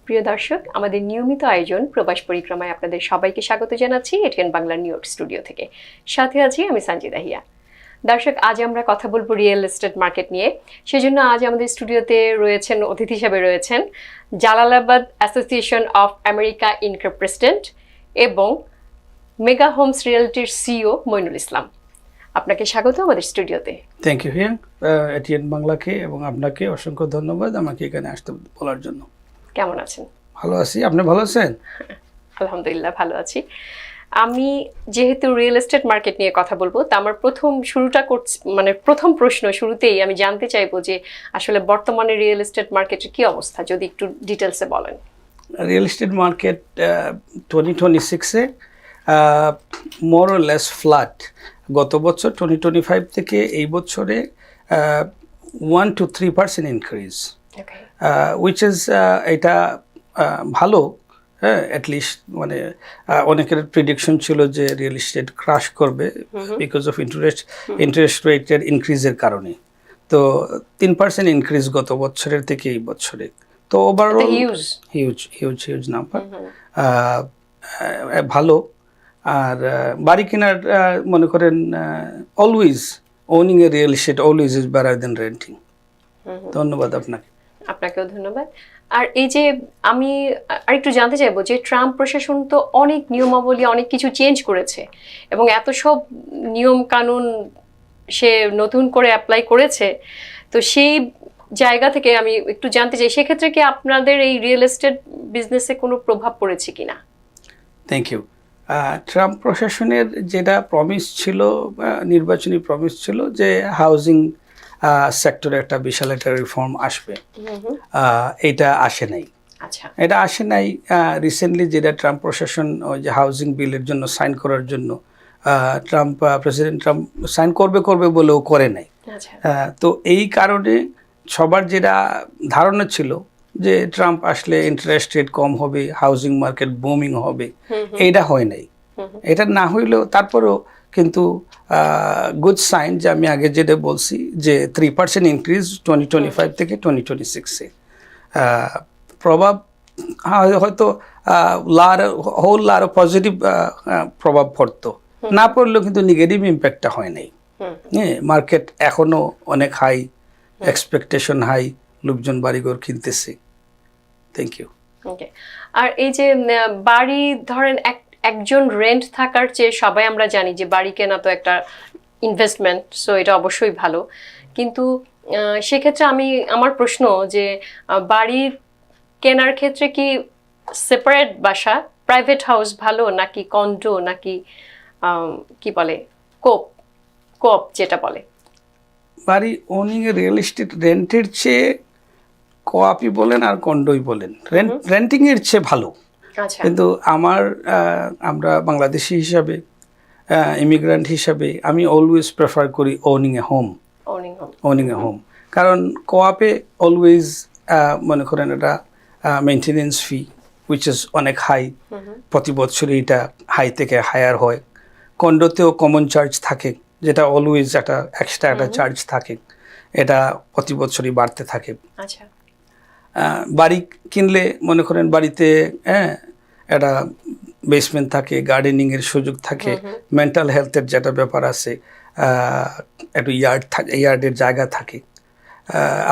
প্রিয় দর্শক, আমাদের নিয়মিত আয়োজন প্রবাস পরিক্রমায় আপনাদের সবাইকে স্বাগত জানাচ্ছি ATN Bangla new York studio থেকে। সাথে আছি আমি সঞ্জিদা হিয়া। দর্শক, আজ আমরা কথা বলবো রিয়েল এস্টেট মার্কেট নিয়ে। সেজন্য আজ আমাদের স্টুডিওতে রয়েছেন, অতিথি হিসেবে রয়েছেন Jalalabad association of America incur president এবং mega Holmes রিয়েলটির CEO Moinul Islam. আপনাকে স্বাগত আমাদের স্টুডিওতে। থ্যাংক ইউ হিয়া, এটিএন বাংলাকে এবং আপনাকে অসংখ্য ধন্যবাদ আমাকে এখানে আসতে বলার জন্য। কেমন আছেন? ভালো আছি, আপনি ভালো আছেন? আলহামদুলিল্লাহ ভালো আছি। আমি যেহেতু রিয়েল এস্টেট মার্কেট নিয়ে কথা বলবো, তা আমার প্রথম প্রশ্ন শুরুতেই আমি জানতে চাইবো যে আসলে বর্তমানে রিয়েল এস্টেট মার্কেটের কি অবস্থা, যদি একটু ডিটেলসে বলেন। রিয়েল এস্টেট মার্কেট 2026-এ মোর অর লেস ফ্ল্যাট। গত বছর 2025 থেকে এই বছরে 1 to 3% ইনক্রিজ, উইচ ইজ এটা ভালো। হ্যাঁ, অ্যাটলিস্ট মানে অনেকের প্রিডিকশন ছিল যে রিয়েল এস্টেট ক্রাশ করবে বিকজ অফ ইন্টারেস্ট রেটের ইনক্রিজের কারণে। তো 3% ইনক্রিজ গত বছরের থেকে এই বছরে। তো ওভারঅল হিউজ নাম্বার, ভালো। আর বাড়ি কেনার মনে করেন always owning A real estate always is better then renting. ধন্যবাদ আপনাকে। আপনাকেও ধন্যবাদ। আর এই যে আমি আরেকটু জানতে চাইবো যে ট্রাম্প প্রশাসন তো অনেক নিয়মাবলী, অনেক কিছু চেঞ্জ করেছে এবং এত সব নিয়ম কানুন সে নতুন করে অ্যাপ্লাই করেছে। তো সেই জায়গা থেকে আমি একটু জানতে চাই, সেক্ষেত্রে কি আপনাদের এই রিয়েল এস্টেট বিজনেসে কোনো প্রভাব পড়েছে কিনা? Thank you. ট্রাম্প প্রশাসনের যেটা প্রমিস ছিল, নির্বাচনী প্রমিস ছিল যে হাউজিং সেক্টরে একটা বিশাল একটা রিফর্ম আসবে, এটা আসে নাই। আচ্ছা, এটা আসে নাই। রিসেন্টলি যেটা ট্রাম্প প্রশাসন ওই যে হাউজিং বিলের জন্য সাইন করার জন্য প্রেসিডেন্ট ট্রাম্প সাইন করবে বলেও করে নাই। তো এই কারণে সবার যেটা ধারণা ছিল যে ট্রাম্প আসলে ইন্টারেস্ট রেট কম হবে, হাউজিং মার্কেট বুমিং হবে, এইটা হয় নাই। এটা না হইলেও তারপরেও কিন্তু গুড সাইন যে আমি আগে যেটা বলছি যে 3% ইনক্রিজ 2025 থেকে 2026-এ। প্রভাব হয়তো হোল আরও পজিটিভ প্রভাব পড়তো, না পড়লেও কিন্তু নেগেটিভ ইম্প্যাক্টটা হয় নাই। হ্যাঁ, মার্কেট এখনও অনেক হাই, এক্সপেকটেশন হাই, লোকজন বাড়িঘর কিনতেছে। Thank you. ওকে। আর এই যে বাড়ি ধরেন একজন রেন্ট থাকার চেয়ে সবাই আমরা জানি যে বাড়ি কেনা তো একটা ইনভেস্টমেন্ট, সো এটা অবশ্যই ভালো। কিন্তু সেক্ষেত্রে আমার প্রশ্ন যে বাড়ি কেনার ক্ষেত্রে কি সেপারেট বাসা, প্রাইভেট হাউস ভালো নাকি কন্ডো নাকি কি বলে কোপ যেটা বলে? বাড়ি ওনিং এ রিয়েল এস্টেট রেন্টের চেয়ে কোঅপই বলেন আর কন্ডোই বলেন, রেন্টিং এর চেয়ে ভালো। কিন্তু আমরা বাংলাদেশি হিসাবে, ইমিগ্রান্ট হিসাবে আমি অলওয়েজ প্রেফার করি ওনিং এ হোম। কারণ কোঅপে অলওয়েজ মনে করেন এটা মেনটেনেন্স ফি উইচ ইজ অনেক হাই, প্রতি বছরই এটা হাই থেকে হায়ার হয়। কন্ডোতেও কমন চার্জ থাকে, যেটা অলওয়েজ একটা এক্সট্রা একটা চার্জ থাকে, এটা প্রতি বছরই বাড়তে থাকে। আচ্ছা, বাড়ি কিনলে মনে করেন বাড়িতে একটা বেসমেন্ট থাকে, গার্ডেনিংয়ের সুযোগ থাকে, মেন্টাল হেলথের যেটা ব্যাপার আছে, একটু ইয়ার্ডের জায়গা থাকে।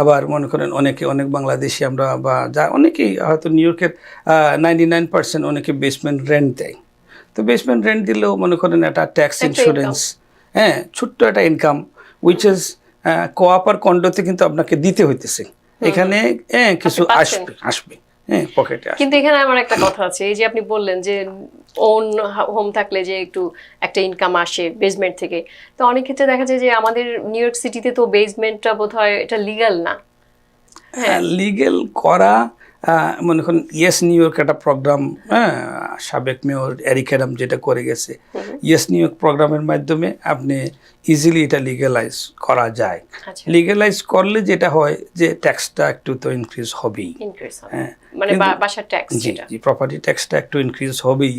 আবার মনে করেন অনেক বাংলাদেশি আমরা বা অনেকেই হয়তো নিউ ইয়র্কের 99% অনেকে বেসমেন্ট রেন্ট দেয়। তো বেসমেন্ট রেন্ট দিলেও মনে করেন একটা ট্যাক্স ইন্স্যুরেন্স, ছোট্ট একটা ইনকাম উইচ ইজ কোঅপ আর কন্ডোতে কিন্তু আপনাকে দিতে হইতেছে। এখানে কিছু আসবে পকেটে। কিন্তু এখানে আমার একটা কথা আছে, এই যে আপনি বললেন যে ওন হোম থাকলে যে একটু একটা ইনকাম আসে বেসমেন্ট থেকে, তো অনেক ক্ষেত্রে দেখা যায় যে আমাদের নিউ ইয়র্ক সিটিতে তো বেসমেন্টটা বোধহয় এটা লিগ্যাল না। লিগ্যাল করা, মনে করেন ইয়েস নিউ ইয়র্ক একটা প্রোগ্রাম, সাবেক মেয়র এরিক অ্যাডাম যেটা করে গেছে, ইয়েস নিউ ইয়র্ক প্রোগ্রামের মাধ্যমে আপনি ইজিলি এটা লিগ্যালাইজ করা যায়। লিগ্যালাইজ করলে যেটা হয় যে ট্যাক্সটা একটু তো ইনক্রিজ হবেই, মানে বাসার ট্যাক্স, জি, প্রপার্টি ট্যাক্সটা একটু ইনক্রিজ হবেই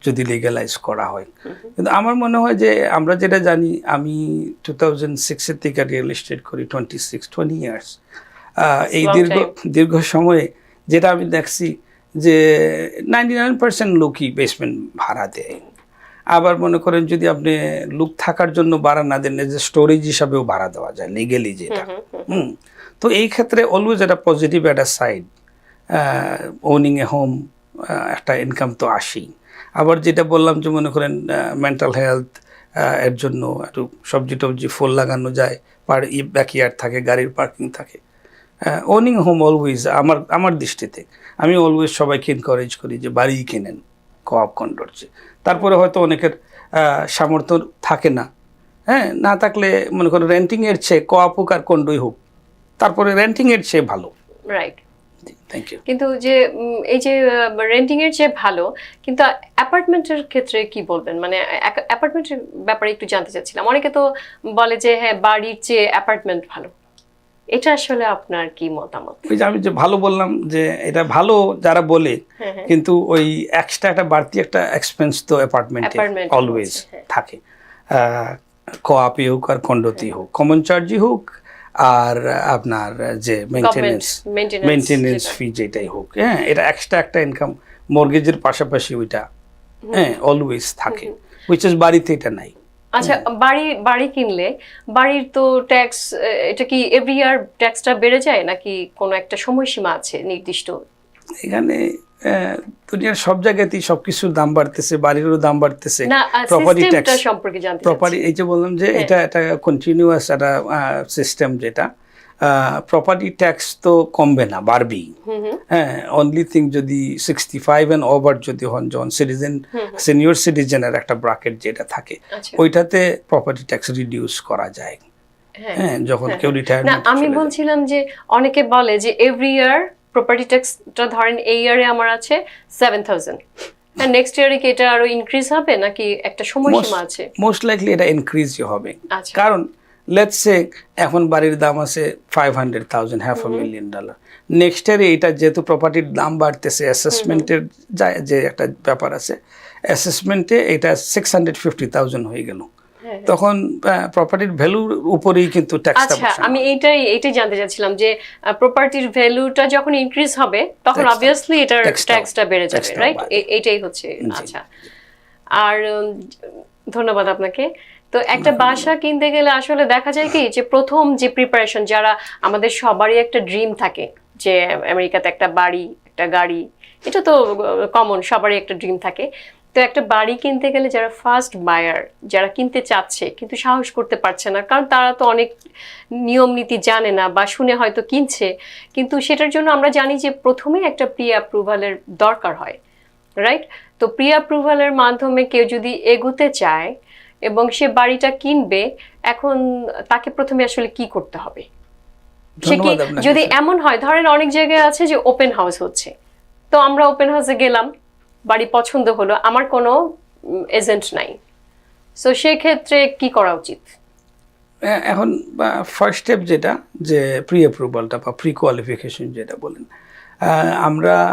যদি লিগ্যালাইজ করা হয়। কিন্তু আমার মনে হয় যে আমরা যেটা জানি, আমি 2006 থেকে রিয়েল এস্টেট করি, 20 ইয়ার্স। এই দীর্ঘ সময়ে যেটা আমি দেখছি যে 99% লোকই বেসমেন্ট ভাড়া দেয়। আবার মনে করেন যদি আপনি লোক থাকার জন্য ভাড়া না দেন, যে স্টোরেজ হিসাবেও ভাড়া দেওয়া যায় লিগেলি যেটা। তো এই ক্ষেত্রে অলওয়েজ একটা পজিটিভ একটা সাইড, ওনিং এ হোম একটা ইনকাম তো আসেই। আবার যেটা বললাম যে মনে করেন মেন্টাল হেলথ এর জন্য একটু সবজি টবজি ফুল লাগানো যায়, ব্যাকইয়ার্ড থাকে, গাড়ির পার্কিং থাকে। ওনিং হোম অলওয়েজ আমার দৃষ্টিতে আমি অলওয়েজ সবাইকে এনকারেজ করি যে বাড়ি কেনেন কোঅপ কন্ডোরচে। তারপরে হয়তো অনেকের সামর্থ্য থাকে না, হ্যাঁ, না থাকলে মনে করেন রেন্টিংয়ের চেয়ে কোঅপ হোক আর কন্ডোই হোক, তারপরে রেন্টিংয়ের চেয়ে ভালো। Right, thank you. কিন্তু যে এই যে রেন্টিং এর চেয়ে ভালো, কিন্তু অ্যাপার্টমেন্টের ক্ষেত্রে কি বলবেন? মানে অ্যাপার্টমেন্টের ব্যাপারে একটু জানতে চাচ্ছিলাম। অনেকে তো বলে যে হ্যাঁ বাড়ির চেয়ে অ্যাপার্টমেন্ট ভালো, এটা আসলে আপনার কি মতামত? ওই যে আমি যে ভালো বললাম যে এটা ভালো যারা বলে, কিন্তু ওই এক্সট্রা একটা বাড়তি একটা এক্সপেন্স তো অ্যাপার্টমেন্টে অলওয়েজ থাকে, কোঅপে হোক আর কন্ডোতেই হোক, কমন চার্জই হোক আর আপনার যে মেনটেনেন্স ফি যেটাই হোক, হ্যাঁ, এটা এক্সট্রা একটা ইনকাম মর্গেজের পাশাপাশি ওইটা হ্যাঁ অলওয়েজ থাকে, হুইচ ইজ বাড়িতে এটা নাই। আচ্ছা, বাড়ি কিনলে বাড়ির তো ট্যাক্স, এটা কি এভরি ইয়ার ট্যাক্সটা বেড়ে যায় নাকি কোনো একটা সময়সীমা আছে নির্দিষ্ট? এখানে দুনিয়ার সব জায়গাতেই সবকিছুর দাম বাড়তেছে, বাড়িরও দাম বাড়তেছে। না, প্রপার্টি ট্যাক্স সম্পর্কে জানতে চাচ্ছি। প্রপার্টি, এই যে বললাম যে এটা একটা কন্টিনিউয়াস একটা সিস্টেম, যেটা প্রপার্টি ট্যাক্স তো কমবে না, বাড়বেই। হ্যাঁ, অনলি থিং যদি 65 and ওভার যদি হন, যখন সিনিয়র সিটিজেনের একটা ব্র্যাকেট যেটা থাকে, ওইটাতে প্রপার্টি ট্যাক্স রিডিউস করা যায়। হ্যাঁ, যখন কেউ রিটায়ারমেন্ট। আমি বলছিলাম যে অনেকে বলে যে এভরি ইয়ার প্রপার্টি ট্যাক্সটা ধরেন এই ইয়ারে আমার আছে 7000, আর নেক্সট ইয়ারে কি এটা আরো ইনক্রিজ হবে নাকি একটা সময়সীমা আছে? মোস্ট লাইকলি এটা ইনক্রিজই হবে, কারণ লেটস সে এখন বাড়ির দাম আছে $500,000, $500,000। নেক্সট ইয়ারে এটা যেহেতু প্রপার্টির দাম বাড়তেছে, অ্যাসেসমেন্টের যে একটা ব্যাপার আছে, অ্যাসেসমেন্টে এটা 650,000 হয়ে গেল, তখন প্রপার্টির ভ্যালুর উপরেই কিন্তু ট্যাক্সটা। আচ্ছা, আমি এইটাই জানতে চাচ্ছিলাম যে প্রপার্টির ভ্যালুটা যখন ইনক্রিজ হবে তখন অবভিয়াসলি এটার ট্যাক্সটা বেড়ে যাবে, রাইট? এইটাই হচ্ছে। আচ্ছা, আর ধন্যবাদ আপনাকে। তো একটা বাসা কিনতে গেলে আসলে দেখা যায় কি যে প্রথম যে প্রিপারেশন, যারা আমাদের সবারই একটা ড্রিম থাকে যে আমেরিকাতে একটা বাড়ি, একটা গাড়ি, এটা তো কমন, সবারই একটা ড্রিম থাকে। তো একটা বাড়ি কিনতে গেলে যারা ফার্স্ট বায়ার, যারা কিনতে চাচ্ছে কিন্তু সাহস করতে পারছে না, কারণ তারা তো অনেক নিয়ম নীতি জানে না বা শুনে হয়তো কিনছে, কিন্তু সেটার জন্য আমরা জানি যে প্রথমে একটা প্রি অ্যাপ্রুভালের দরকার হয়, রাইট? তো প্রি অ্যাপ্রুভালের মাধ্যমে কেউ যদি এগোতে চায় এবং সে বাড়িটা কিনবে, এখন তাকে প্রথমে আসলে কি করতে হবে? যদি এমন হয়, ধরেন অনেক জায়গায় আছে যে ওপেন হাউস হচ্ছে, তো আমরা ওপেন হাউসে গেলাম, বাড়ি পছন্দ হলো, আমার কোনো এজেন্ট নাই, সো সেই ক্ষেত্রে কি করা উচিত? এখন ফার্স্ট স্টেপ যেটা, যে প্রি অ্যাপ্রুভালটা বা প্রি কোয়ালিফিকেশন যেটা বলেন,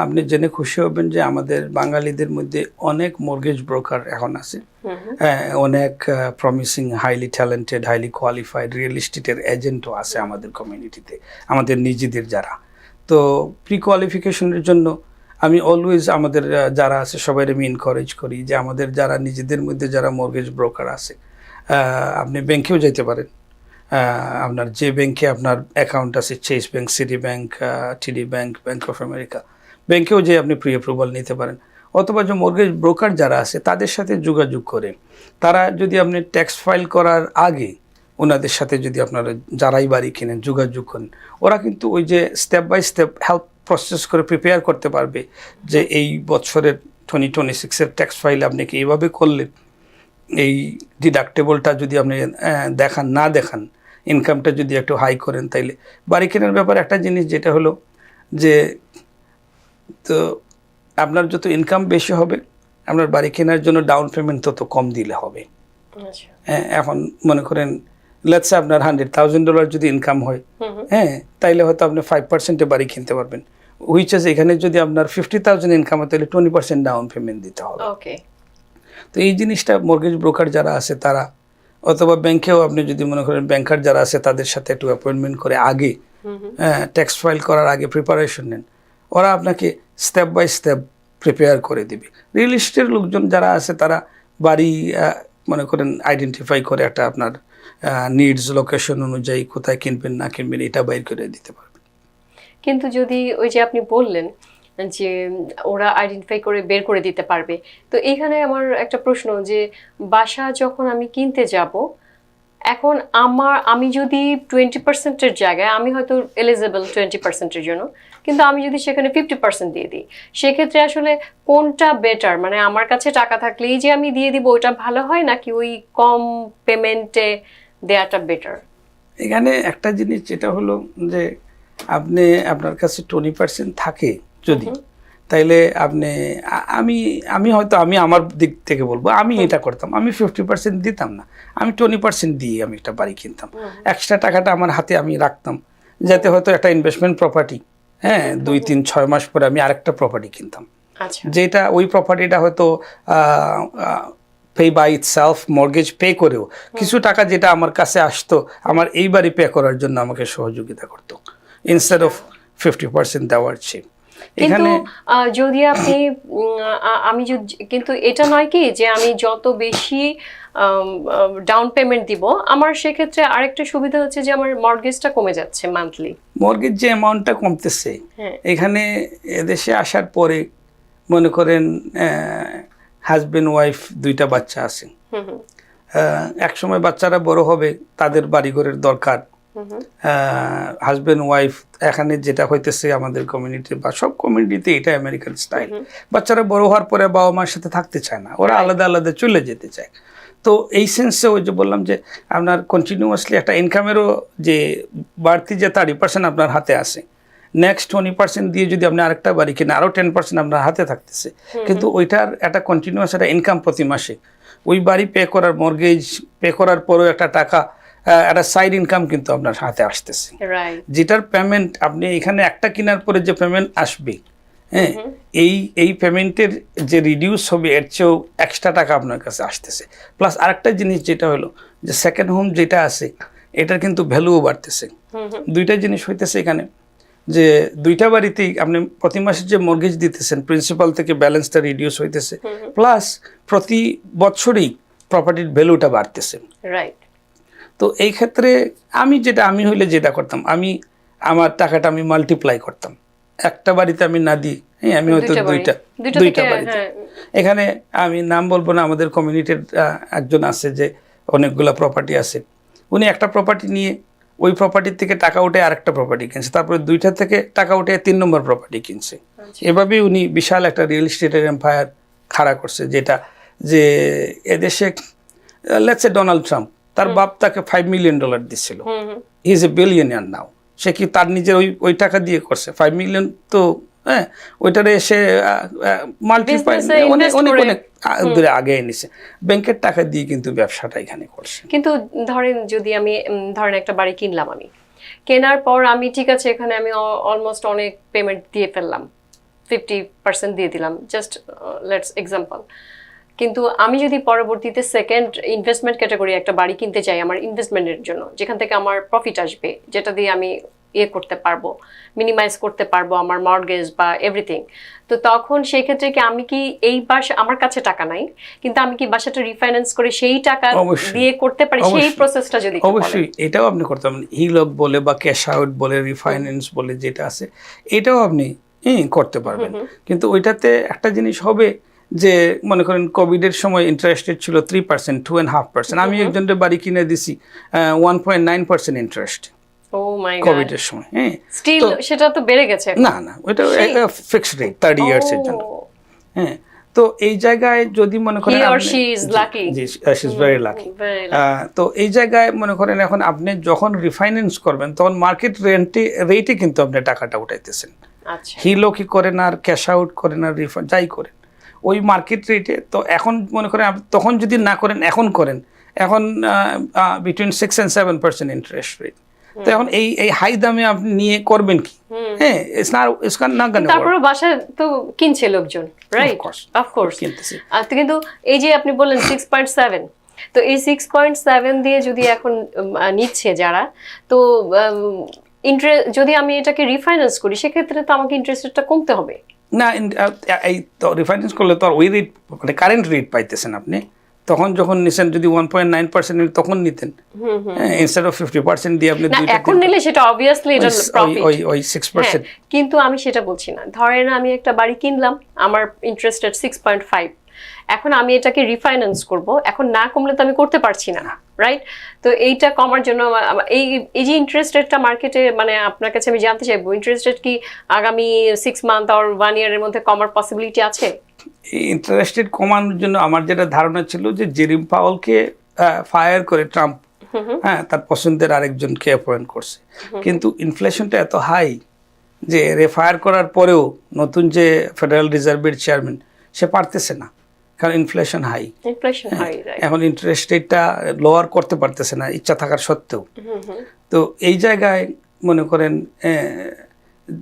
আপনি জেনে খুশি হবেন যে আমাদের বাঙালিদের মধ্যে অনেক মর্গেজ ব্রোকার এখন আছে, অনেক promising, highly talented, highly qualified real এস্টেটের এজেন্টও আছে আমাদের কমিউনিটিতে, আমাদের নিজেদের যারা। তো প্রি কোয়ালিফিকেশনের জন্য আমি অলওয়েজ আমাদের যারা আছে সবাই আমি এনকারেজ করি যে আমাদের যারা নিজেদের মধ্যে যারা মর্গেজ ব্রোকার আছে, আপনি ব্যাংকেও যেতে পারেন, আপনার যে ব্যাংকে আপনার অ্যাকাউন্ট আছে, চেস ব্যাংক, সিটি ব্যাংক, টিডি ব্যাংক, ব্যাংক অফ আমেরিকা, ব্যাংকেও যে আপনি প্রি অ্যাপ্রুভাল নিতে পারেন। অথবা যে মর্গেজ ব্রোকার যারা আছে তাদের সাথে যোগাযোগ করে, তারা যদি আপনি ট্যাক্স ফাইল করার আগে ওনাদের সাথে যদি আপনারা যারাই বাড়ি কিনেন যোগাযোগ করেন, ওরা কিন্তু ওই যে step by step help process করে প্রিপেয়ার করতে পারবে যে এই বছরের 2026-এর ট্যাক্স ফাইল আপনি কি এইভাবে করলেন, এই ডিডাক্টেবলটা যদি আপনি দেখান, ইনকামটা যদি একটু হাই করেন, তাইলে বাড়ি কেনার ব্যাপারে একটা জিনিস যেটা হলো যে, তো আপনার যত ইনকাম বেশি হবে, আপনার বাড়ি কেনার জন্য ডাউন পেমেন্ট তত কম দিলে হবে। এখন মনে করেন লেটস সে আপনার $100,000 যদি ইনকাম হয়, হ্যাঁ, তাইলে হয়তো আপনি 5%-এ বাড়ি কিনতে পারবেন, হুইচ ইজ এখানে যদি আপনার 50,000 ইনকাম হয় তাহলে 20% ডাউন পেমেন্ট দিতে হবে। তো এই জিনিসটা মর্গেজ ব্রোকার যারা আছে তারা, অথবা ব্যাংকেও আপনি যদি মনে করেন ব্যাংকার যারা আছে তাদের সাথে একটু অ্যাপয়েন্টমেন্ট করে আগে ট্যাক্স ফাইল করার আগে প্রিপারেশন নেন, ওরা আপনাকে স্টেপ বাই স্টেপ প্রিপেয়ার করে দিবে। রিয়েল এস্টেটের লোকজন যারা আছে তারা বাড়ি মনে করেন আইডেন্টিফাই করে একটা আপনার নিডস লোকেশন অনুযায়ী কোথায় কিনবেন না কিনবেন এটা বাইর করে দিতে পারবে। কিন্তু যদি ওই যে আপনি বললেন যে ওরা আইডেন্টিফাই করে বের করে দিতে পারবে, তো এইখানে আমার একটা প্রশ্ন যে বাসা যখন আমি কিনতে যাব, এখন আমি যদি 20%-এর জায়গায় আমি হয়তো এলিজেবল 20%-এর জন্য, কিন্তু আমি যদি সেখানে 50% দিয়ে দিই, সেক্ষেত্রে আসলে কোনটা বেটার? মানে আমার কাছে টাকা থাকলেই যে আমি দিয়ে দিব ওটা ভালো হয়, নাকি ওই কম পেমেন্টে দেয়াটা বেটার? এখানে একটা জিনিস যেটা হলো যে আপনি আপনার কাছে 20% থাকে যদি, তাইলে আপনি আমি হয়তো আমি আমার দিক থেকে বলবো আমি এটা করতাম, আমি 50% দিতাম না, আমি 20% দিয়ে আমি একটা বাড়ি কিনতাম। এক্সট্রা টাকাটা আমার হাতে আমি রাখতাম, যাতে হয়তো একটা ইনভেস্টমেন্ট প্রপার্টি, হ্যাঁ 2-3-6 মাস পরে আমি আরেকটা প্রপার্টি কিনতাম, যেটা ওই প্রপার্টিটা হয়তো pay by itself, mortgage pay করেও কিছু টাকা যেটা আমার কাছে আসতো আমার এই বাড়ি পে করার জন্য আমাকে সহযোগিতা করতো, ইনস্টেড অফ 50% দেওয়ার চেয়ে। কিন্তু যদি আপনি কিন্তু এটা নয় কি যে আমি যত বেশি ডাউন পেমেন্ট দিব, আমার সেক্ষেত্রে আরেকটা সুবিধা হচ্ছে যে আমার মর্গেজটা কমে যাচ্ছে মান্থলি। মর্গেজ যে অ্যামাউন্টটা কমতেছে, এখানে এদেশে আসার পরে মনে করেন হাজবেন্ড ওয়াইফ 2টা বাচ্চা আছে, এক সময় বাচ্চারা বড় হবে, তাদের বাড়িঘরের দরকার, হাজবেন্ড ওয়াইফ এখানে যেটা হইতেছে আমাদের কমিউনিটি বা সব কমিউনিটিতে এটা আমেরিকান স্টাইল, বাচ্চারা বড় হওয়ার পরে বাবা মার সাথে থাকতে চায় না, ওরা আলাদা আলাদা চলে যেতে চায়। তো এই সেন্সে ওই যে বললাম যে আপনার কন্টিনিউয়াসলি একটা ইনকামেরও যে বাড়তি যে 30% আপনার হাতে আসে, নেক্সট 20% দিয়ে যদি আপনি আরেকটা বাড়ি কিনে আরও 10% আপনার হাতে থাকতেছে, কিন্তু ওইটার একটা কন্টিনিউয়াস একটা ইনকাম প্রতি মাসে, ওই বাড়ি পে করার মর্গেজ পে করার পরেও একটা টাকা একটা সাইড ইনকাম কিন্তু আপনার হাতে আসতেছে, যেটার পেমেন্ট আপনি এখানে একটা কেনার পরে যে পেমেন্ট আসবে, হ্যাঁ এই পেমেন্টের যে রিডিউস হবে এর চেয়েও এক্সট্রা টাকা আপনার কাছে আসতেছে। প্লাস আরেকটা জিনিস যেটা হলো যে সেকেন্ড হোম যেটা আছে এটার কিন্তু ভ্যালুও বাড়তেছে। 2টা জিনিস হইতেছে এখানে, যে 2টা বাড়িতেই আপনি প্রতি মাসে যে মর্গেজ দিতেছেন প্রিন্সিপাল থেকে ব্যালেন্সটা রিডিউস হইতেছে, প্লাস প্রতি বছরই প্রপার্টির ভ্যালুটা বাড়তেছে। রাইট। তো এই ক্ষেত্রে আমি হইলে যেটা করতাম, আমার টাকাটা আমি মাল্টিপ্লাই করতাম, একটা বাড়িতে আমি না দিই, হ্যাঁ আমি হয়তো দুইটা বাড়িতে, এখানে আমি নাম বলবো না, আমাদের কমিউনিটির একজন আছে যে অনেকগুলা প্রপার্টি আছে, উনি একটা প্রপার্টি নিয়ে ওই প্রপার্টির থেকে টাকা উঠে আরেকটা প্রপার্টি কিনছে, তারপরে 2টা থেকে টাকা উঠে 3 নম্বর প্রপার্টি কিনছে। এভাবেই উনি বিশাল একটা রিয়েল এস্টেটের এম্পায়ার খাড়া করছে, যেটা যে এদেশে লেটস সে ডোনাল্ড ট্রাম্প, তার বাপ তাকে $5 মিলিয়ন দিচ্ছিল, হি ইজ এ বিলিয়নিয়ার নাও। সে কি তার নিজের ওই টাকা দিয়ে করছে? 5 মিলিয়ন তো হ্যাঁ ওইটারে এসে মাল্টিপ্লাই অনেক দূরে আগে এনেছে, ব্যাংকের টাকা দিয়ে কিন্তু ব্যবসাটা এখানে করছে। কিন্তু ধরেন যদি আমি একটা বাড়ি কিনলাম, আমি কেনার পর আমি ঠিক আছে এখানে আমি অলমোস্ট অনেক পেমেন্ট দিয়ে ফেললাম, 50% দিয়ে দিলাম, জাস্ট লেটস এক্সাম্পল, কিন্তু আমি যদি পরবর্তীতে সেকেন্ড ইনভেস্টমেন্ট ক্যাটাগরি একটা বাড়ি কিনতে চাই আমার ইনভেস্টমেন্টের জন্য, যেখান থেকে আমার প্রফিট আসবে, যেটা দিয়ে আমি করতে পারবো, মিনিমাইজ করতে পারবো আমার মর্গেজ বা এভরিথিং, তো তখন সেই ক্ষেত্রে কি আমি কি এই বাসা, আমার কাছে টাকা নাই কিন্তু আমি কি বাসাটা রিফাইন্যান্স করে সেই টাকা দিয়ে করতে পারি? সেই প্রসেসটা যদি অবশ্যই এটাও আপনি করতে পারেন, হিলক বলে বা ক্যাশ আউট বলে, রিফাইন্যান্স বলে যেটা আছে, এটাও আপনি করতে পারবেন। কিন্তু ওইটাতে একটা জিনিস হবে যে মনে করেন কোভিডের সময় ইন্টারেস্ট রেট ছিল 3%, 2.5%, আমি একজনের বাড়ি কিনে দিছি 1.9% ইন্টারেস্ট কোভিডের সময়। হ্যাঁ স্টিল সেটা তো বেড়ে গেছে, না ওইটা ফিক্সড রেট 30 ইয়ার্স এর জন্য। হ্যাঁ তো এই জায়গায় যদি মনে করেন শি ইজ ভেরি লাকি, তো এই জায়গায় মনে করেন এখন আপনি যখন রিফাইন্যান্স করবেন তখন মার্কেট রেটে কিন্তু আপনি টাকাটা উঠাইতেছেন, হিলকি করেন আর ক্যাশ আউট করেন আর রিফান্ড যাই করেন ওই মার্কেট রেটে। তো এখন মনে করেন তখন যদি না করেন এখন করেন, এখন বিটুইন 6 and 7% ইন্টারেস্ট রেট, তো এখন এই হাই দামে আপনি নিয়ে করবেন কি? হ্যাঁ, it's not gonna work. তারপরে বাসা তো কিনছে লোকজন, রাইট? অফ কোর্স কিনতেছে। কিন্তু এই যে আপনি বললেন 6.7, তো এই 6.7 দিয়ে যদি এখন নিচ্ছে যারা, তো যদি আমি এটাকে রিফাইন্যান্স করি সেক্ষেত্রে তো আমাকে ইন্টারেস্ট রেটটা কমতে হবে না। এই তো রিফাইন্যান্স করলে তো আর ওই রেট, মানে কারেন্ট রেট পাইতেছেন আপনি। তখন যখন নিছেন যদি 1.9% তখন নিতেন, ইনস্টেড অফ 50% দিয়ে আপনি এখন নিলে সেটা অবভিয়াসলি এটা প্রফিট, ওই 6%। কিন্তু আমি সেটা বলছি না। ধরেন আমি একটা বাড়ি কিনলাম, আমার ইন্টারেস্ট রেট 6.5, এখন আমি এটাকে রিফাইন্যান্স করব, এখন না কমলে তো আমি করতে পারছি না, রাইট? তো এইটা কমার জন্য এই যে ইন্টারেস্ট রেটটা মার্কেটে, মানে আপনার কাছে আমি জানতে চাইবো, ইন্টারেস্ট রেট কি আগামী 6 মান্থ আর 1 ইয়ারের মধ্যে কমার পসিবিলিটি আছে? ইন্টারেস্ট রেট কমানোর জন্য আমার যেটা ধারণা ছিল যে জেরিম পাওয়েলকে ফায়ার করে ট্রাম্প, হ্যাঁ, তার পছন্দের আরেকজনকে অ্যাপয়েন্ট করছে। কিন্তু ইনফ্লেশনটা এত হাই যে ফায়ার করার পরেও নতুন যে ফেডারেল রিজার্ভের চেয়ারম্যান সে পারতেছে না, কারণ ইনফ্লেশন হাই। এখন ইন্টারেস্ট রেটটা লোয়ার করতে পারতেছে না ইচ্ছা থাকার সত্ত্বেও। তো এই জায়গায় মনে করেন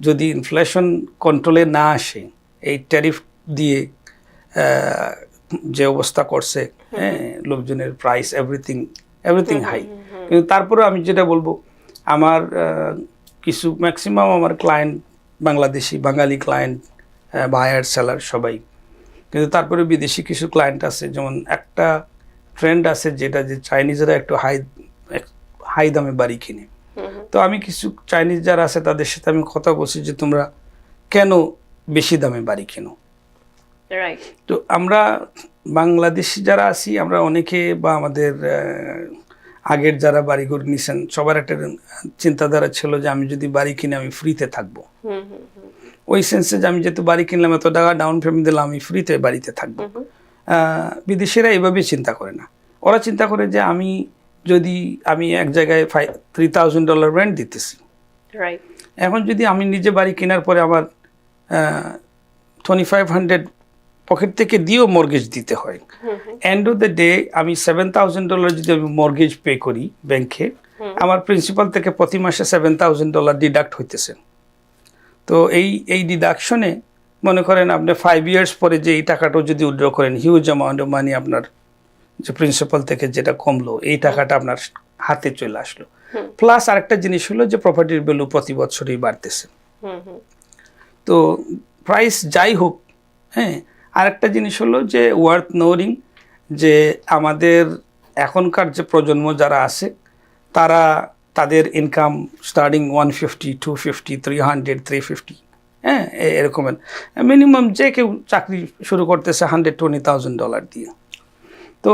যদি ইনফ্লেশন কন্ট্রোলে না আসে, এই ট্যারিফ দিয়ে যে অবস্থা করছে, হ্যাঁ, লোকজনের প্রাইস এভরিথিং হাই। কিন্তু তারপরে আমি যেটা বলবো, আমার কিছু ম্যাক্সিমাম আমার ক্লায়েন্ট বাংলাদেশি, বাঙালি ক্লায়েন্ট, বায়ার সেলার সবাই। কিন্তু তারপরে বিদেশি কিছু ক্লায়েন্ট আছে, যেমন একটা ট্রেন্ড আছে যেটা যে চাইনিজরা একটু হাই দামে বাড়ি কিনে। তো আমি কিছু চাইনিজ যারা আছে তাদের সাথে আমি কথা বলছি যে তোমরা কেন বেশি দামে বাড়ি কেনো? তো আমরা বাংলাদেশি যারা আছি, আমরা অনেকে বা আমাদের আগের যারা বাড়ি করে নিছেন সবার একটা চিন্তাধারা ছিল যে আমি যদি বাড়ি কিনে আমি ফ্রিতে থাকবো। ওই সেন্সে যে আমি যেহেতু বাড়ি কিনলাম, এত টাকা ডাউন পেমেন্ট দিলাম, আমি ফ্রিতে বাড়িতে থাকবো। বিদেশিরা এভাবে চিন্তা করে না। ওরা চিন্তা করে যে আমি এক জায়গায় $3,000 রেন্ট দিতেছি, এখন যদি আমি নিজে বাড়ি কেনার পরে আমার 2500 পকেট থেকে দিয়েও মর্গেজ দিতে হয়, এন্ড অফ দ্য ডে আমি $7,000 যদি আমি মর্গেজ পে করি ব্যাংকে, আমার প্রিন্সিপাল থেকে প্রতি মাসে $7,000 ডিডাক্ট হইতেছে। তো এই ডিডাকশনে মনে করেন আপনি 5 ইয়ার্স পরে যে এই টাকাটাও যদি উইথড্র করেন, হিউজ অ্যামাউন্ট অফ মানি আপনার যে প্রিন্সিপাল থেকে যেটা কমলো, এই টাকাটা আপনার হাতে চলে আসলো। প্লাস আরেকটা জিনিস হলো যে প্রপার্টির ভ্যালু প্রতি বছরই বাড়তেছে। তো প্রাইস যাই হোক, হ্যাঁ, আরেকটা জিনিস হলো যে ওয়ার্থ নোরিং যে আমাদের এখনকার যে প্রজন্ম যারা আছে তাদের ইনকাম স্টার্টিং 150, 250, 300, 350, হ্যাঁ, এরকমের মিনিমাম যে কেউ চাকরি শুরু করতেছে $120,000 দিয়ে। তো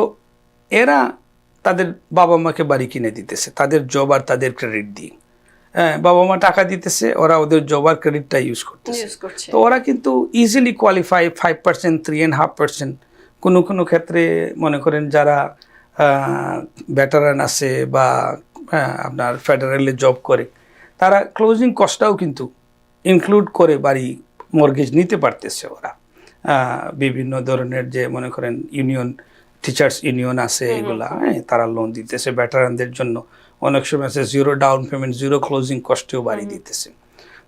এরা তাদের বাবা মাকে বাড়ি কিনে দিতেছে তাদের জব আর তাদের ক্রেডিট দিয়ে। হ্যাঁ, বাবা মা টাকা দিতেছে, ওরা ওদের জব আর ক্রেডিটটা ইউজ করতেছে। তো ওরা কিন্তু ইজিলি কোয়ালিফাই 5%, 3.5%। কোনো ক্ষেত্রে মনে করেন যারা ভেটারান আছে বা আপনার ফেডারেলে জব করে, তারা ক্লোজিং কস্টটাও কিন্তু ইনক্লুড করে বাড়ি মর্গেজ নিতে পারতেছে। ওরা বিভিন্ন ধরনের যে মনে করেন ইউনিয়ন, টিচার্স ইউনিয়ন আছে, এগুলা, হ্যাঁ, তারা লোন দিতেছে ভেটারানদের জন্য। অনেক সময় আছে 0 ডাউন পেমেন্ট, 0 ক্লোজিং কস্টেও বাড়ি দিতেছে।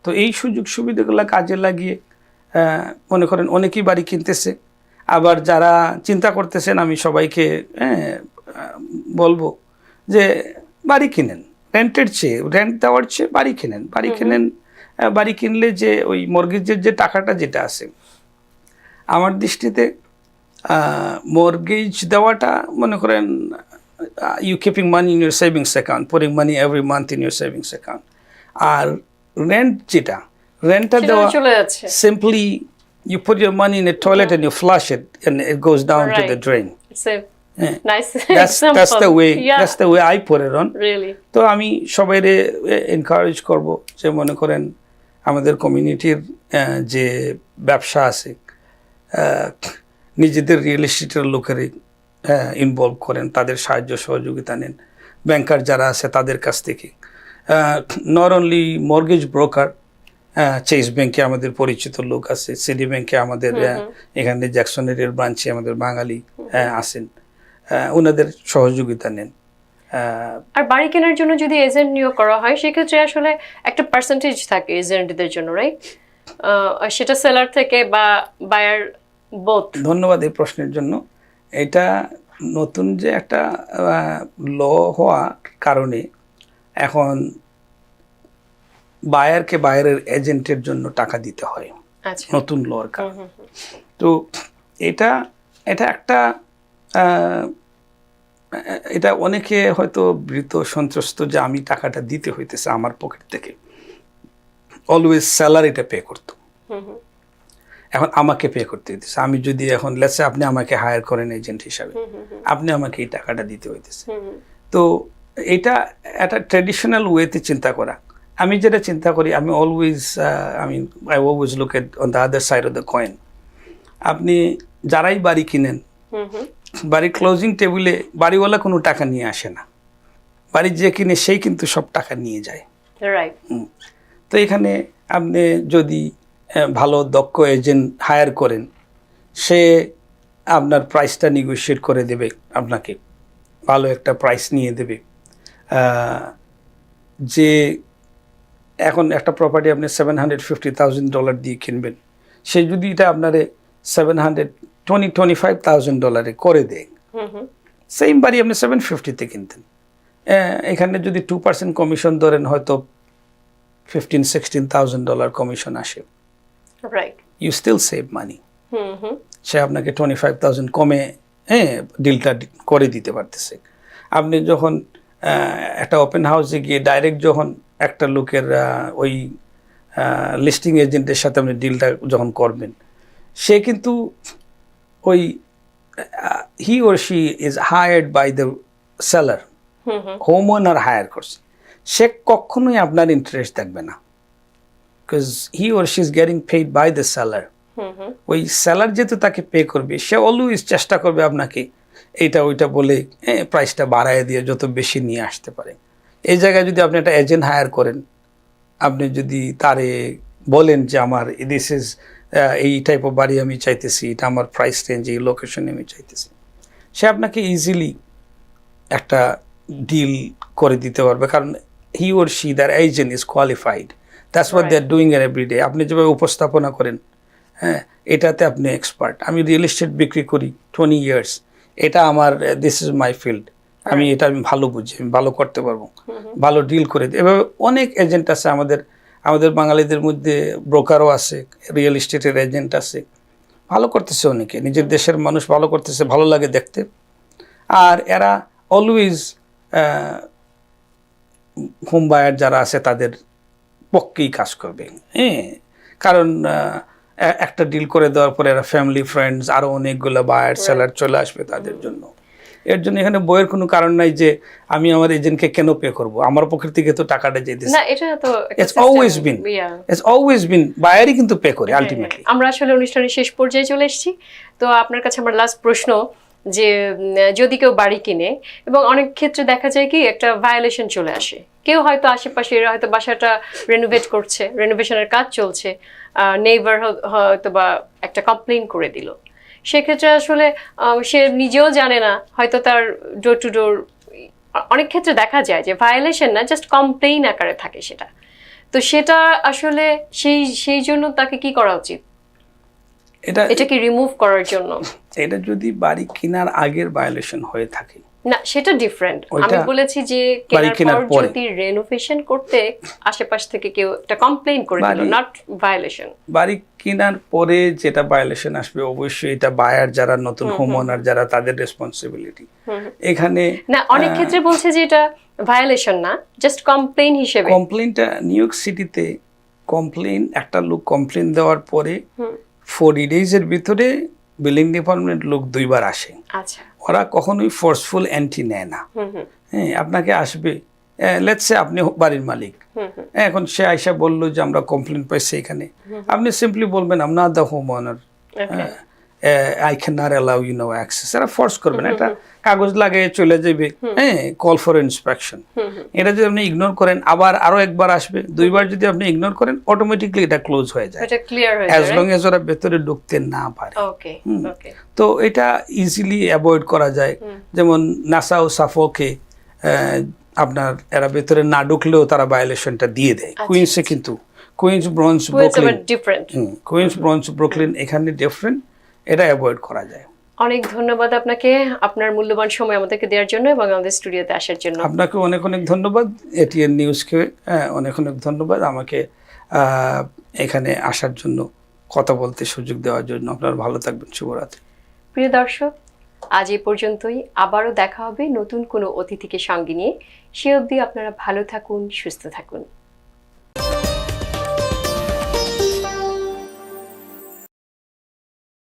তো এই সুযোগ সুবিধাগুলো কাজে লাগিয়ে মনে করেন অনেকেই বাড়ি কিনতেছে। আবার যারা চিন্তা করতেছেন, আমি সবাইকে বলবো যে বাড়ি কিনেন, রেন্ট দেওয়ার চেয়ে বাড়ি কিনেন। বাড়ি কিনলে যে ওই মর্গেজের যে টাকাটা যেটা আছে, আমার দৃষ্টিতে মর্গেজ দেওয়াটা মনে করেন you keeping money in your savings account, putting money every month in your savings account. আর রেন্টটা দেওয়া simply you put your money in a toilet and you flush it and it goes down to the drain. Nice. That's the way I put it on. Really. তো আমি সবাইরে encourage করব যে মনে করেন আমাদের কমিউনিটির যে ব্যবসা আছে, নিজেদের রিয়েল এস্টেটের লোকের ইনভলভ করেন, তাদের সাহায্য সহযোগিতা নেন। ব্যাংকার যারা আছে তাদের কাছ থেকে, not only mortgage broker, Chase ব্যাংকে আমাদের পরিচিত লোক আছে, সিডি ব্যাংকে আমাদের এখানে জ্যাকসনের ব্রাঞ্চে আমাদের বাঙালি আছেন, ওনাদের সহযোগিতা নেন। আর বাড়ি কেনার জন্য যদি এজেন্ট নিয়োগ করা হয় সেক্ষেত্রে আসলে একটা পার্সেন্টেজ থাকে এজেন্টদের জন্য, রাইট? সেটা সেলার থেকে বা বায়ার বোথ। ধন্যবাদ এই প্রশ্নের জন্য। এটা নতুন যে একটা ল হওয়ার কারণে এখন বায়ারকে বায়ারের এজেন্টের জন্য টাকা দিতে হয়, নতুন লর কারণে। তো এটা একটা এটা অনেকে হয়তো ভীত সন্ত্রস্ত যে আমি টাকাটা দিতে হইতেছে আমার পকেট থেকে। অলওয়েজ সেলার এটা পে করতো, এখন আমাকে পে করতে হইতেছে। আমি যদি এখন লেটসে আপনি আমাকে হায়ার করেন এজেন্ট হিসাবে, আপনি আমাকে এই টাকাটা দিতে হইতেছে। তো এটা একটা ট্র্যাডিশনাল ওয়েতে চিন্তা করা। আমি যেটা চিন্তা করি, আমি always I always look at on the other side of the coin. আপনি যারাই বাড়ি কিনেন, বাড়ির ক্লোজিং টেবিলে বাড়িওয়ালা কোনো টাকা নিয়ে আসে না, বাড়ি যে কিনে সেই কিন্তু সব টাকা নিয়ে যায়। তো এখানে আপনি যদি ভালো দক্ষ এজেন্ট হায়ার করেন, সে আপনার প্রাইসটা নেগোশিয়েট করে দেবে, আপনাকে ভালো একটা প্রাইস নিয়ে দেবে। যে এখন একটা প্রপার্টি আপনি $750,000 দিয়ে কিনবেন, সে যদি এটা আপনারে $25,000 করে দেয়, সেম বাড়ি আপনি 750-তে কিনতেন। এখানে যদি 2% কমিশন ধরেন, হয়তো $15,000-16,000 কমিশন আসে, ইউ স্টিল সেভ মানি। সে আপনাকে 25,000 কমে ডিলটা করে দিতে পারতেছে। আপনি যখন একটা ওপেন হাউসে গিয়ে ডাইরেক্ট যখন একটা লোকের ওই লিস্টিং এজেন্টের সাথে আপনি ডিলটা যখন করবেন, সে কিন্তু ওই he or she is hired by the seller, home owner hire করছে, সে কখনোই আপনার ইন্টারেস্ট দেখবে না, because he or she is getting paid by the seller. ওই সেলার যেহেতু তাকে পে করবে, সে অলওয়েজ চেষ্টা করবে আপনাকে এইটা ওইটা বলে প্রাইসটা বাড়ায় দিয়ে যত বেশি নিয়ে আসতে পারে। এই জায়গায় যদি আপনি একটা এজেন্ট হায়ার করেন, আপনি যদি তারে বলেন যে আমার দিস ইজ এই টাইপ অফ বাড়ি আমি চাইতেছি, এটা আমার প্রাইস রেঞ্জ, এই লোকেশনে আমি চাইতেছি, সে আপনাকে ইজিলি একটা ডিল করে দিতে পারবে, কারণ he or she their agent is qualified, that's what they are doing এর এভরিডে। আপনি যেভাবে উপস্থাপনা করেন, হ্যাঁ, এটাতে আপনি এক্সপার্ট। আমি রিয়েল এস্টেট বিক্রি করি 20 ইয়ার্স, এটা আমার দিস ইজ মাই ফিল্ড, আমি এটা আমি ভালো বুঝি, আমি ভালো করতে পারবো, ভালো ডিল করে দিই। এভাবে অনেক এজেন্ট আছে আমাদের বাঙালিদের মধ্যে, ব্রোকারও আছে, রিয়েল এস্টেটের এজেন্ট আছে, ভালো করতেছে অনেকে, নিজের দেশের মানুষ ভালো করতেছে, ভালো লাগে দেখতে। আর এরা অলওয়েজ হোম বায়ার যারা আছে তাদের পক্ষেই কাজ করবে, হ্যাঁ, কারণ একটা ডিল করে দেওয়ার পরে এরা ফ্যামিলি, ফ্রেন্ডস, আরো অনেকগুলো বায়ার সেলার চলে আসবে তাদের জন্য। এর জন্য এখানে বইয়ের কোনো কারণ নাই যে আমি আমার এজেন্টকে কেন পে করব, আমার পকেট থেকে তো টাকাটা যেতেছে না। এটা তো ইটস অলওয়েজ বিন বায়ারই কিন্তু পে করে আলটিমেটলি। আমরা আসলে অনুষ্ঠানের শেষ পর্যায়ে চলে এসেছি, তো আপনার কাছে আমার লাস্ট প্রশ্ন যে যদি কেউ বাড়ি কিনে এবং অনেক ক্ষেত্রে দেখা যায় কি একটা ভায়োলেশন চলে আসে, কেউ হয়তো আশেপাশে হয়তো বাসাটা রেনোভেট করছে, রেনোভেশনের কাজ চলছে, নেইবার হয়তো বা একটা কমপ্লেইন করে দিল, সেক্ষেত্রে আসলে সে নিজেও জানে না, হয়তো তার ডোর টু ডোর অনেক ক্ষেত্রে দেখা যায় যে ভায়োলেশন না, জাস্ট কমপ্লেইন আকারে থাকে সেটা, তো সেটা আসলে সেই জন্য তাকে কি করা উচিত? এটা কি রিমুভ করার জন্য? এটা যদি বাড়ি কেনার আগের ভায়োলেশন হয়ে থাকে, না সেটা ডিফারেন্ট। আমি বলেছি যে কেনার পর যদি রেনোভেশন করতে আশেপাশ থেকে কেউ একটা কমপ্লেইন করে দিল, নট ভায়োলেশন। বাড়ি কেনার পরে যেটা ভায়োলেশন আসবে, অবশ্যই এটা বায়ার যারা নতুন হোম ওনার যারা, তাদের রেসপন্সিবিলিটি। এখানে না অনেক ক্ষেত্রে বলছে যে এটা ভায়োলেশন না, জাস্ট কমপ্লেইন হিসেবে। কমপ্লেইনটা নিউ ইয়র্ক সিটিতে কমপ্লেইন, একটা লোক কমপ্লেইন দেওয়ার পরে 40 ডেজের ভিতরে বিল্ডিং ডিপার্টমেন্ট লোক 2 বার আসে। আচ্ছা, ওরা কখনোই ফোর্সফুল এন্ট্রি নেয় না। হ্যাঁ, আপনাকে আসবে, লেটস সে আপনি বাড়ির মালিক, এখন সে আইসা বললো যে আমরা কমপ্লেন পাইছি এখানে, আপনি সিম্পলি বলবেন I am not the home owner, I can not allow you no access. এরা ফোর্স করবে না, এটা কাগজ লাগিয়ে চলে যাবে, হ্যাঁ, কল ফর ইন্সপেকশন। এটা যদি আপনি ইগনোর করেন, আবার আরো একবার আসবে, 2 বার যদি আপনি ইগনোর করেন, অটোমেটিকলি এটা ক্লোজ হয়ে যায়, অ্যাজ লং এজ ওরা ভেতরে ঢুকতে না পারে। তো এটা ইজিলি অ্যাভয়েড করা যায়। যেমন নাসাউ সাফোকে আপনার এরা ভেতরে না ঢুকলেও তারা ভায়োলেশনটা দিয়ে দেয়। কুইন্সে কিন্তু Queens, Bronx, Brooklyn, Queens, Bronx, Brooklyn এখানে ডিফারেন্ট, এটা অ্যাভয়েড করা যায়। অনেক ধন্যবাদ আপনাকে আপনার মূল্যবান সময় আমাদেরকে দেওয়ার জন্য এবং আমাদের স্টুডিওতে আসার জন্য। আপনাকে অনেক অনেক ধন্যবাদ, এটিএন নিউজকে অনেক অনেক ধন্যবাদ আমাকে এখানে আসার জন্য, কথা বলতে সুযোগ দেওয়ার জন্য। আপনারা ভালো থাকবেন, শুভরাত্রি। প্রিয় দর্শক, আজ এই পর্যন্তই। আবারও দেখা হবে নতুন কোনো অতিথিকে সঙ্গে নিয়ে। সে অবধি আপনারা ভালো থাকুন, সুস্থ থাকুন।